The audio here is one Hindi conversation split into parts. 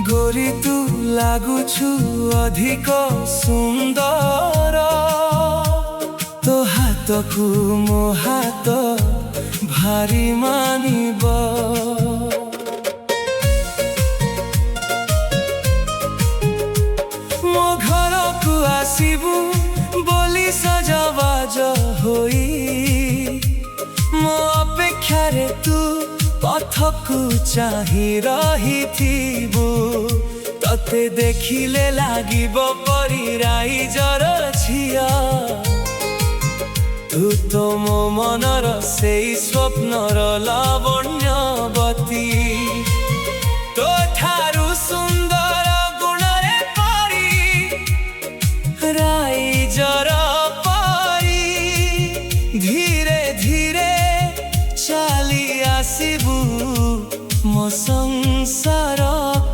गोरी तू लागुछु अधिक सुंदर तो हाथ को मो हाथ भारी मानिब मो घर को आसीबू बोली सजबाज होई मो अपेक्षा रे तू पथ को चाही रही थीबू तते देखिले लागिबो परी राइजर झिया तू तो मो मनर सेई स्वप्नर लावण्यवती तो ठारू सुंदर गुणरे परी राइजर परी धीरे धीरे चाली आसीबू मो संसार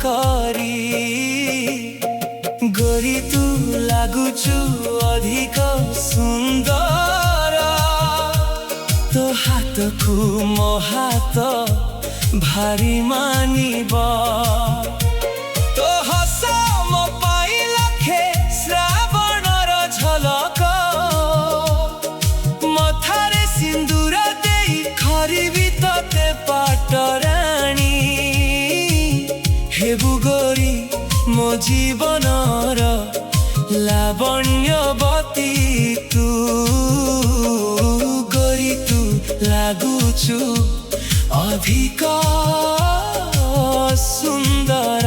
करी गोरी तू लागुछु अधिक सुंदर तो हाथ को मो हाथ भारी मानिब तो हस मो पाई लखे श्रावणर झलक मथारे सिंदूर देई खरिबी तते पाटराणी हेबु गोरी मो जीवनर लावण्यवती तू गोरी तू लागुछु अधिक सुंदर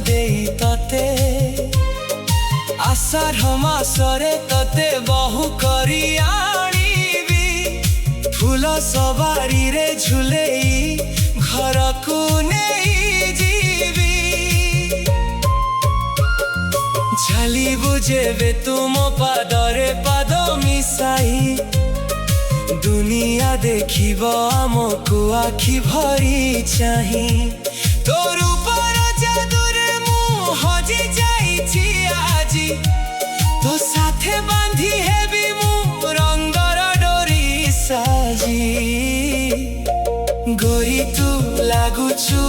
देई तते आषाढ़ मासरे तते बहु करी आनिबी फूल सवारी रे झुलेई घर को नहीं जीवी झाली बुझेबे तुम पादरे पाद मिसाई दुनिया देखिब आमको आखि भरी चाही तोर हजी जाइछि आजी तो साथे बांधी हेबी मु रंगर डोरी साजी गोरी तू लागुछु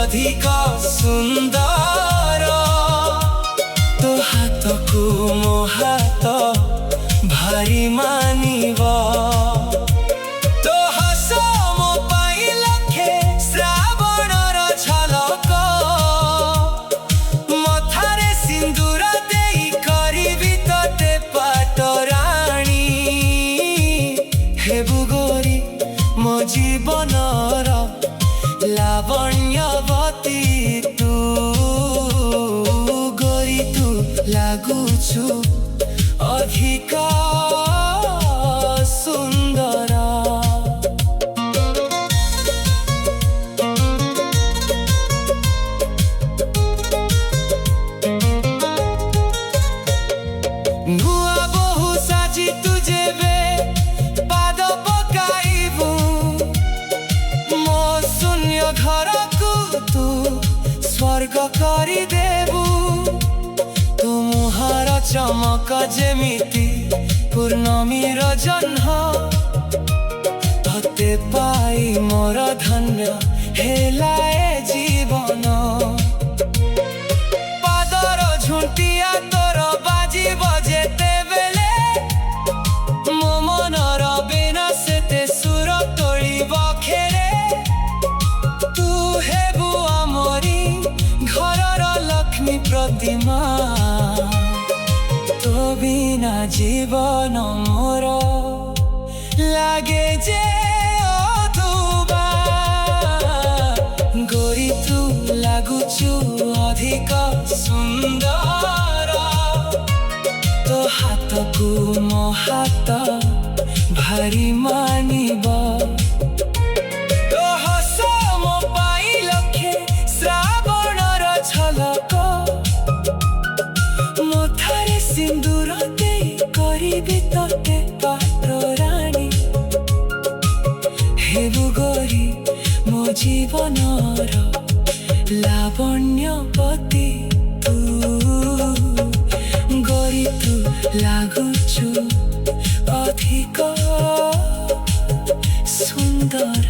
अधिक सुंदर तो हाथ को मो हाथ भारी मानिब तो हस मो पाई लखे श्रावणर झलक सिंदूर देई करिबी तते पाटराणी हेबु गोरी मो जीवनर लावण्यवती तू गोरी तू लागुछु अधिक सुंदर घर को तू स्वर्ग करी देबू तू मुहार चमक जेमिति पूर्णमीर जह्न तते पाई मोर धन्य हेला ए जीवन पादर झुंटिया तोर बाजी बजेते बेले मो मनर बिना सेते सुर तोड़ी बखेरे জীবন মোর লাগে যে অধুবা গরি তু লাগুচু ଅଧିକ ସୁନ୍ଦର ତୋ ହାତକୁ ମୋ ହାତ ଭାରି ମାନିବ ତୋ ହସ ମୋ ପାଇଁ ଲକ୍ଷେ ଶ୍ରାବଣର ଝଲକ ମଥାରେ ସିନ୍ଦୁର ଦେଇ କରିବି ତତେ ପାତ୍ର ରାଣୀ ହେବୁ ଗୋରି ମୋ ଜୀବନର ଲାବଣ୍ୟବତୀ ତୁ ଗୋରି ତୁ ଲାଗୁଛୁ ଅଧିକ ସୁନ୍ଦର।